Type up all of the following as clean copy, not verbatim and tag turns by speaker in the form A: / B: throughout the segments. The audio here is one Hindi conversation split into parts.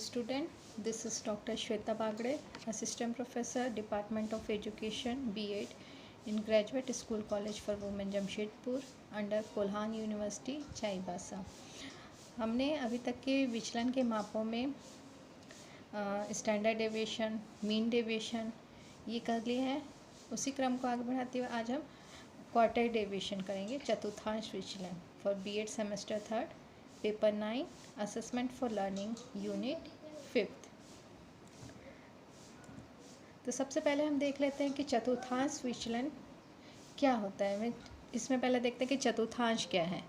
A: student, this is Dr. Shweta Bagde, Assistant Professor, Department of Education, B.Ed in Graduate School College for Women Jamshedpur under Kolhan University, Chaibasa. हमने अभी तक के विचलन के मापों में स्टैंडर्ड डेविएशन, मीन डेविएशन ये कर लिए हैं। उसी क्रम को आगे बढ़ाते हुए आज हम क्वार्टाइल डेविएशन करेंगे, चतुर्थांश विचलन for B.Ed semester 3 paper 9 assessment for learning unit 5। तो सबसे पहले हम देख लेते हैं कि चतुर्थांश विचलन क्या होता है। इसमें पहले देखते हैं कि चतुर्थांश क्या है।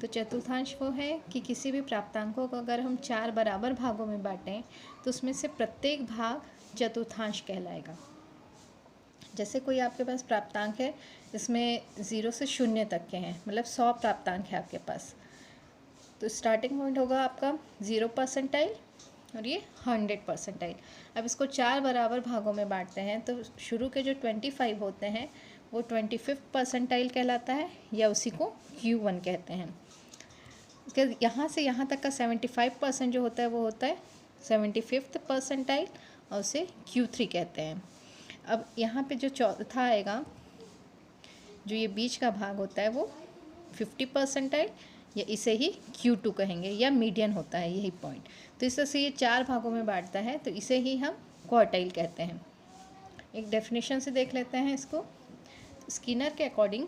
A: तो चतुर्थांश वो है कि किसी भी प्राप्तांकों को अगर हम 4 बराबर भागों में बांटें तो उसमें से प्रत्येक भाग चतुर्थांश कहलाएगा। जैसे कोई आपके पास प्राप्तांक है, इसमें 0 से 0 तक के हैं, मतलब 100 प्राप्तांक है आपके पास। तो स्टार्टिंग पॉइंट होगा आपका 0 परसेंटाइल और ये 100 परसेंटाइल। अब इसको 4 बराबर भागों में बांटते हैं तो शुरू के जो 25 होते हैं वो 25th परसेंटाइल कहलाता है या उसी को Q1 कहते हैं। यहाँ से यहाँ तक का 75% जो होता है वो होता है 75th परसेंटाइल और उसे Q3 कहते हैं। अब यहाँ पे जो चौथा आएगा, जो ये बीच का भाग होता है वो 50 परसेंटाइल या इसे ही Q2 कहेंगे या मीडियन होता है यही पॉइंट। तो इस तरह से ये 4 भागों में बांटता है तो इसे ही हम क्वार्टाइल कहते हैं। एक डेफिनेशन से देख लेते हैं इसको। स्किनर के according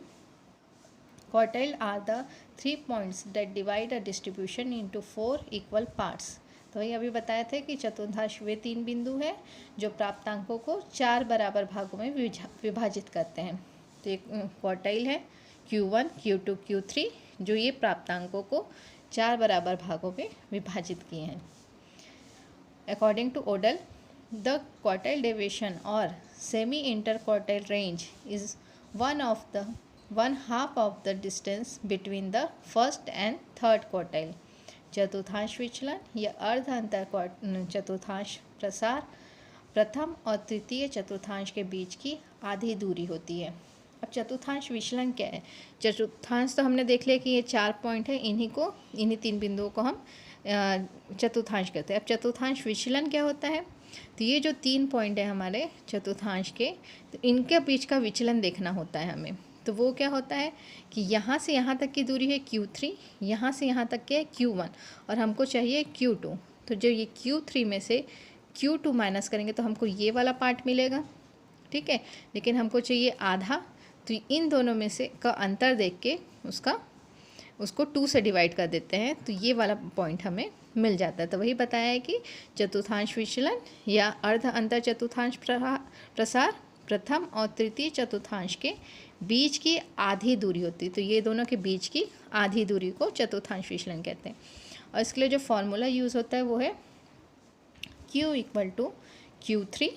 A: quartile are the 3 points that divide a distribution into 4 equal parts. तो वही अभी बताए थे कि चतुर्थांश वे 3 बिंदु हैं जो प्राप्तांकों को 4 बराबर भागों में विभाजित करते हैं। तो एक क्वार्टाइल है Q1, Q2, Q3 जो ये प्राप्तांकों को 4 बराबर भागों में विभाजित किए हैं। अकॉर्डिंग टू ओडल, द क्वार्टाइल डेविएशन और semi inter quartile range is one half of the distance between the first and third quartile। चतुर्थांश विचलन या अर्ध अंतर चतुर्थांश प्रसार प्रथम और तृतीय चतुर्थांश के बीच की आधी दूरी होती है। अब चतुर्थांश विचलन क्या है? चतुर्थांश तो हमने देख लिया कि ये 4 पॉइंट है, इन्हीं 3 बिंदुओं को हम चतुर्थांश कहते हैं। अब चतुर्थांश विचलन क्या होता है? तो ये जो 3 पॉइंट है हमारे चतुर्थांश के, तो इनके बीच का विचलन देखना होता है हमें। तो वो क्या होता है कि यहाँ से यहाँ तक की दूरी है Q3, यहाँ से यहाँ तक के है Q1 और हमको चाहिए Q2। तो जो ये Q3 में से Q2 माइनस करेंगे तो हमको ये वाला पार्ट मिलेगा, ठीक है। लेकिन हमको चाहिए आधा, तो इन दोनों में से का अंतर देख के उसको 2 से डिवाइड कर देते हैं तो ये वाला पॉइंट हमें मिल जाता है। तो वही बताया है कि चतुर्थांश विचलन या अर्ध अंतर चतुर्थांश प्रसार प्रथम और तृतीय चतुर्थांश के बीच की आधी दूरी होती है। तो ये दोनों के बीच की आधी दूरी को चतुर्थांश विचलन कहते हैं। और इसके लिए जो फॉर्मूला यूज़ होता है वो है Q इक्वल टू Q3,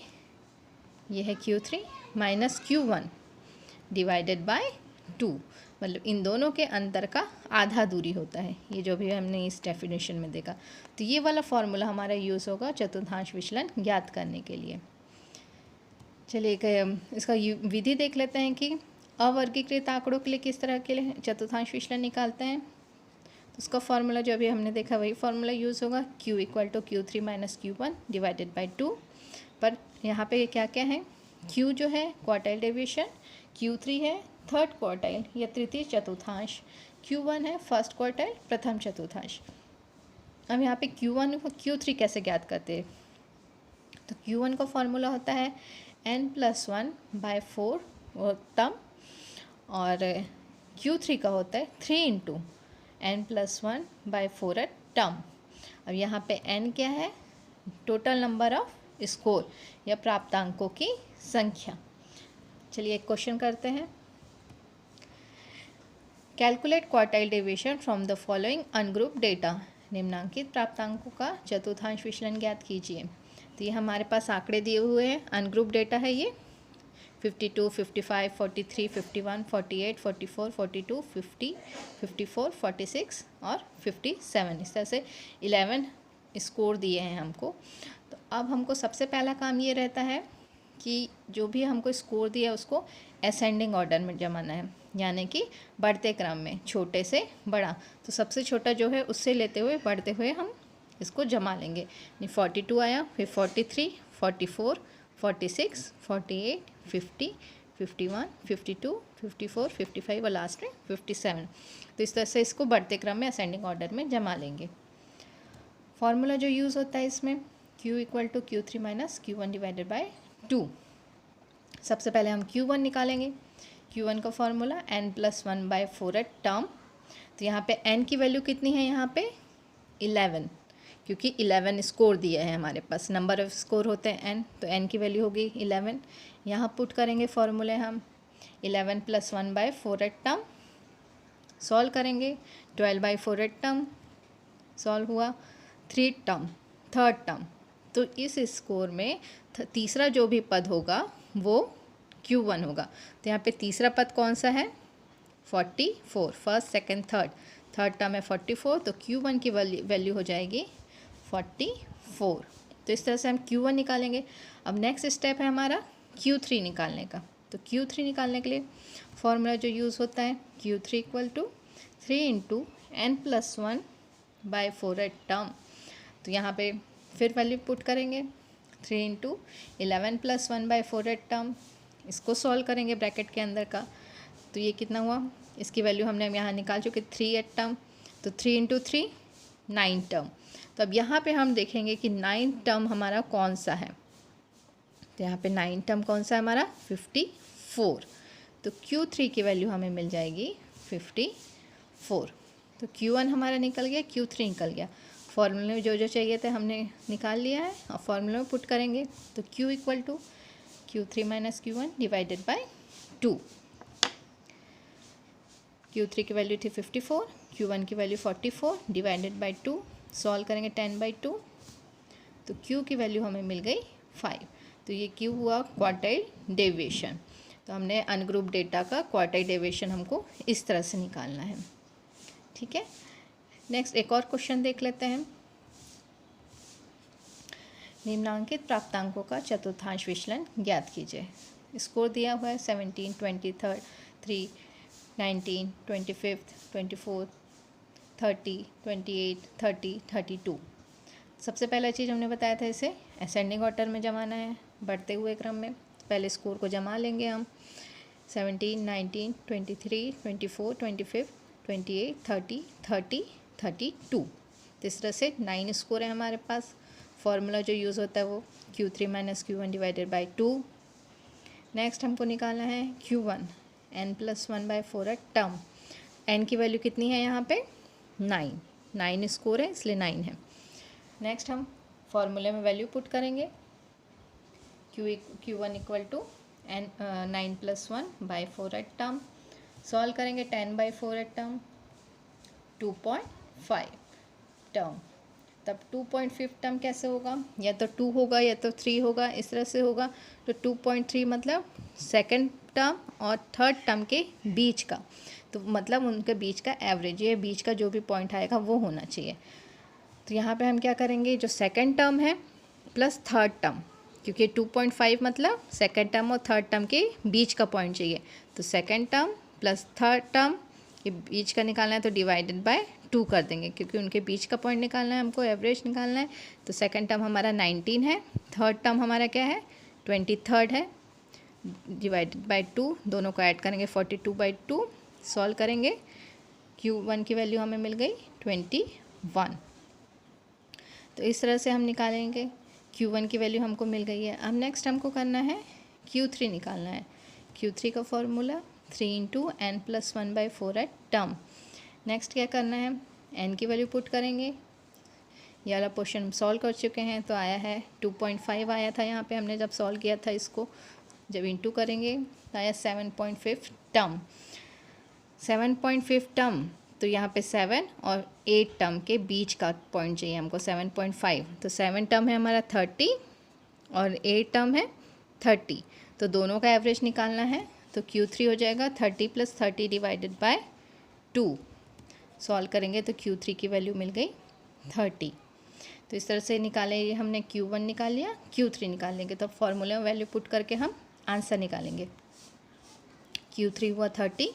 A: ये है Q3 minus Q1 divided by 2, मतलब इन दोनों के अंतर का आधा दूरी होता है। ये जो भी हमने इस डेफिनेशन में देखा, तो ये वाला फॉर्मूला हमारा यूज़ होगा चतुर्थांश विचलन ज्ञात करने के लिए। चलिए इसका विधि देख लेते हैं कि अवर्गीकृत आंकड़ों के लिए किस तरह के लिए चतुर्थांश विचलन निकालते हैं। तो उसका फॉर्मूला जो अभी हमने देखा वही फॉर्मूला यूज़ होगा, Q equal to Q3 minus Q1 divided by 2। पर यहाँ पे क्या क्या है? Q जो है क्वार्टाइल डेविएशन, Q3 है थर्ड क्वार्टाइल या तृतीय चतुर्थांश, Q1 है फर्स्ट क्वार्टाइल प्रथम चतुर्थांश। अब यहाँ पे Q1 को Q3 कैसे ज्ञात करते हैं? तो Q1 का फॉर्मूला होता है n+1/4 टर्म और Q3 का होता है 3 × n+1/4 टर्म। अब यहाँ पे n क्या है? टोटल नंबर ऑफ स्कोर या प्राप्तांकों की संख्या। चलिए एक क्वेश्चन करते हैं। Calculate quartile deviation from the following ungroup data. निम्नांकित प्राप्तांकों का चतुर्थांश विचलन ज्ञात कीजिए। तो ये हमारे पास आंकड़े दिए हुए हैं, अनग्रुप डेटा है ये 52, 55, 43, 51, 48, 44, 42, 50, 54, 46 और 57। इस तरह से 11 स्कोर दिए हैं हमको। तो अब हमको सबसे पहला काम ये रहता है कि जो भी हमको स्कोर दिया है उसको असेंडिंग ऑर्डर में जमाना है, यानी कि बढ़ते क्रम में, छोटे से बड़ा। तो सबसे छोटा जो है उससे लेते हुए बढ़ते हुए हम इसको जमा लेंगे। यानी 42 आया, फिर 43, 44, 46, 48, 50, 51, 52, 54, 55 और लास्ट में 57। तो इस तरह से इसको बढ़ते क्रम में असेंडिंग ऑर्डर में जमा लेंगे। फॉर्मूला जो यूज़ होता है इसमें Q equal to Q3 minus Q1 divided by 2। सबसे पहले हम Q1 निकालेंगे। Q1 का फॉर्मूला n+1/4 टर्म। तो यहाँ पे n की वैल्यू कितनी है, यहाँ पे 11, क्योंकि 11 स्कोर दिया है हमारे पास, नंबर ऑफ स्कोर होते हैं n, तो n की वैल्यू होगी 11। यहाँ पुट करेंगे फॉर्मूले हम 11 + 1/4 टर्म, सॉल्व करेंगे 12/4 टर्म, सॉल्व हुआ 3 टर्म, थर्ड टर्म। तो इस स्कोर में तीसरा जो भी पद होगा वो Q1 होगा। तो यहाँ पे तीसरा पद कौन सा है, 44, फर्स्ट सेकंड थर्ड टर्म है 44, तो Q1 की वैल्यू हो जाएगी 44। तो इस तरह से हम Q1 निकालेंगे। अब नेक्स्ट स्टेप है हमारा Q3 निकालने का। तो Q3 निकालने के लिए फॉर्मूला जो यूज़ होता है Q3 equal to 3 × n+1/4 term. तो यहाँ पे फिर वैल्यू पुट करेंगे 3 × 11 + 1/4 टर्म, इसको सॉल्व करेंगे ब्रैकेट के अंदर का। तो ये कितना हुआ, इसकी वैल्यू हमने यहाँ निकाल चुके 3 टर्म, तो 3 × 3 9 टर्म। तो अब यहाँ पे हम देखेंगे कि 9 टर्म हमारा कौन सा है। तो यहाँ पे 9 टर्म कौन सा है हमारा, 54। तो Q3 की वैल्यू हमें मिल जाएगी 54। तो Q1 हमारा निकल गया, Q3 निकल गया। फॉर्मूले में जो जो चाहिए थे हमने निकाल लिया है, और फॉर्मूले में पुट करेंगे तो Q equal to Q3 minus Q1 divided by 2। Q3 की वैल्यू थी 54, Q1 की वैल्यू 44 डिवाइडेड बाय 2, सॉल्व करेंगे 10/2, तो Q की वैल्यू हमें मिल गई 5। तो ये Q हुआ क्वार्टाइल डेविएशन। तो हमने अनग्रुप डेटा का क्वार्टाइल डेविएशन हमको इस तरह से निकालना है। ठीक है, नेक्स्ट एक और क्वेश्चन देख लेते हैं। निम्नांकित प्राप्तांकों का चतुर्थांश विचलन ज्ञात कीजिए। स्कोर दिया हुआ है 17, 23, 3, 19, 25, 24, 30, 28, 30, 32। सबसे पहला चीज़ हमने बताया था, इसे असेंडिंग ऑर्डर में जमाना है, बढ़ते हुए क्रम में। पहले स्कोर को जमा लेंगे हम 17, 19, 23, 24, 25, 28, 30, 30, 32। इस तरह से 9 स्कोर है हमारे पास। फॉर्मूला जो यूज़ होता है वो Q3 minus Q1 divided by 2। Next हमको निकालना है Q1 n+1/4 टर्म। n की वैल्यू कितनी है यहाँ पे, 9 स्कोर है इसलिए 9 है। नेक्स्ट हम फॉर्मूले में वैल्यू पुट करेंगे Q1 equal to 9+1/4 term, solve करेंगे 10/4 टर्म, 2.5 टर्म। तब 2.5 टर्म कैसे होगा, या तो 2 होगा या तो 3 होगा, इस तरह से होगा। तो 2.3 मतलब सेकंड टर्म और थर्ड टर्म के बीच का, तो मतलब उनके बीच का एवरेज, ये बीच का जो भी पॉइंट आएगा वो होना चाहिए। तो यहाँ पे हम क्या करेंगे, जो सेकंड टर्म है प्लस थर्ड टर्म, क्योंकि 2.5 मतलब सेकंड टर्म और थर्ड टर्म के बीच का पॉइंट चाहिए। तो second term plus third term ये बीच का निकालना है, तो डिवाइडेड बाय 2 कर देंगे, क्योंकि उनके बीच का पॉइंट निकालना है हमको, एवरेज निकालना है। तो सेकंड टर्म हमारा 19 है, थर्ड टर्म हमारा क्या है 23 है, डिवाइडेड बाय 2, दोनों को ऐड करेंगे 42/2, सॉल्व करेंगे Q1 की वैल्यू हमें मिल गई 21। तो इस तरह से हम निकालेंगे, Q1 की वैल्यू हमको मिल गई है। अब नेक्स्ट हमको करना है Q3 निकालना है। Q3 का फॉर्मूला 3 × n+1/4 टर्म। नेक्स्ट क्या करना है, n की वैल्यू पुट करेंगे। ये वाला पोर्शन सॉल्व कर चुके हैं, तो आया है 2.5 आया था यहाँ पे, हमने जब सॉल्व किया था इसको, जब इंटू करेंगे तो आया 7.5 टर्म। 7.5 टर्म, तो यहाँ पे 7 और 8 टर्म के बीच का पॉइंट चाहिए हमको 7.5। तो 7 टर्म है हमारा 30 और 8 टर्म है 30, तो दोनों का एवरेज निकालना है। तो Q3 हो जाएगा 30 + 30 डिवाइडेड बाय 2, सॉल्व करेंगे तो Q3 की वैल्यू मिल गई 30। तो इस तरह से निकाले, ये हमने Q1 निकाल लिया, Q3 निकाल लेंगे। तो फॉर्मूले में वैल्यू पुट करके हम आंसर निकालेंगे। Q3 हुआ 30,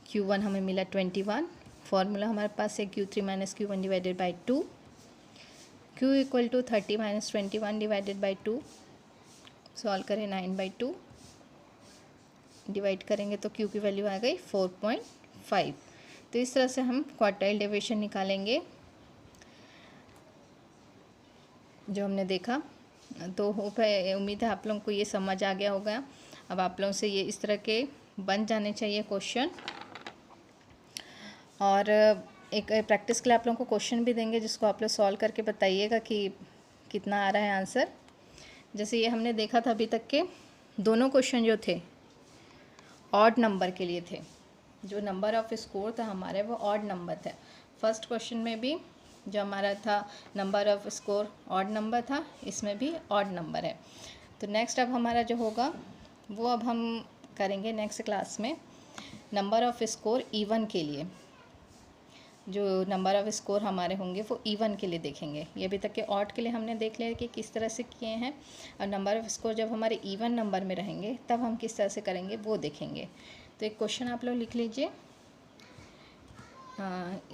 A: Q1 हमें मिला 21। फॉर्मूला हमारे पास है Q3 minus Q1 divided by 2। Q equal to 30 minus 21 divided by 2, solve करें 9/2, डिवाइड करेंगे तो Q की वैल्यू आ गई 4.5। तो इस तरह से हम क्वार्टाइल डेविएशन निकालेंगे जो हमने देखा। तो उम्मीद है आप लोगों को ये समझ आ गया होगा। अब आप लोगों से ये इस तरह के बन जाने चाहिए क्वेश्चन। और एक प्रैक्टिस के लिए आप लोगों को क्वेश्चन भी देंगे जिसको आप लोग सॉल्व करके बताइएगा कि कितना आ रहा है आंसर। जैसे ये हमने देखा था अभी तक के दोनों क्वेश्चन जो थे ऑड नंबर के लिए थे, जो नंबर ऑफ स्कोर था हमारे वो ऑड नंबर था। फर्स्ट क्वेश्चन में भी जो हमारा था number off score odd number था, इसमें भी ऑड नंबर है। तो नेक्स्ट अब हमारा जो होगा वो अब हम करेंगे नेक्स्ट क्लास में नंबर ऑफ स्कोर इवन के लिए। जो नंबर ऑफ स्कोर हमारे होंगे वो इवन के लिए देखेंगे। ये अभी तक के ऑड के लिए हमने देख लिया कि किस तरह से किए हैं, और नंबर ऑफ स्कोर जब हमारे इवन नंबर में रहेंगे तब हम किस तरह से करेंगे वो देखेंगे। तो एक क्वेश्चन आप लोग लिख लीजिए,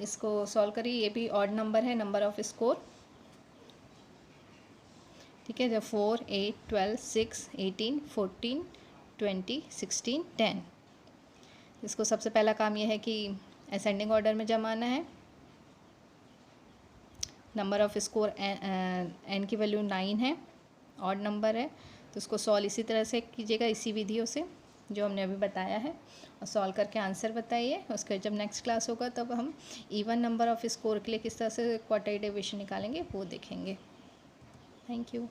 A: इसको सॉल्व करिए। ये भी ऑड नंबर है, नंबर ऑफ स्कोर, ठीक है। जब 4, 8, 12, 6, 18, 14, 20, 16, 10। इसको सबसे पहला काम यह है कि असेंडिंग ऑर्डर में जमाना है। नंबर ऑफ स्कोर एन की वैल्यू 9 है, ऑड नंबर है, तो उसको सॉल्व इसी तरह से कीजिएगा, इसी विधियों से जो हमने अभी बताया है, और सॉल्व करके आंसर बताइए। उसके जब नेक्स्ट क्लास होगा तब हम इवन नंबर ऑफ स्कोर के लिए किस तरह से क्वार्टाइल डेविएशन निकालेंगे वो देखेंगे। Thank you.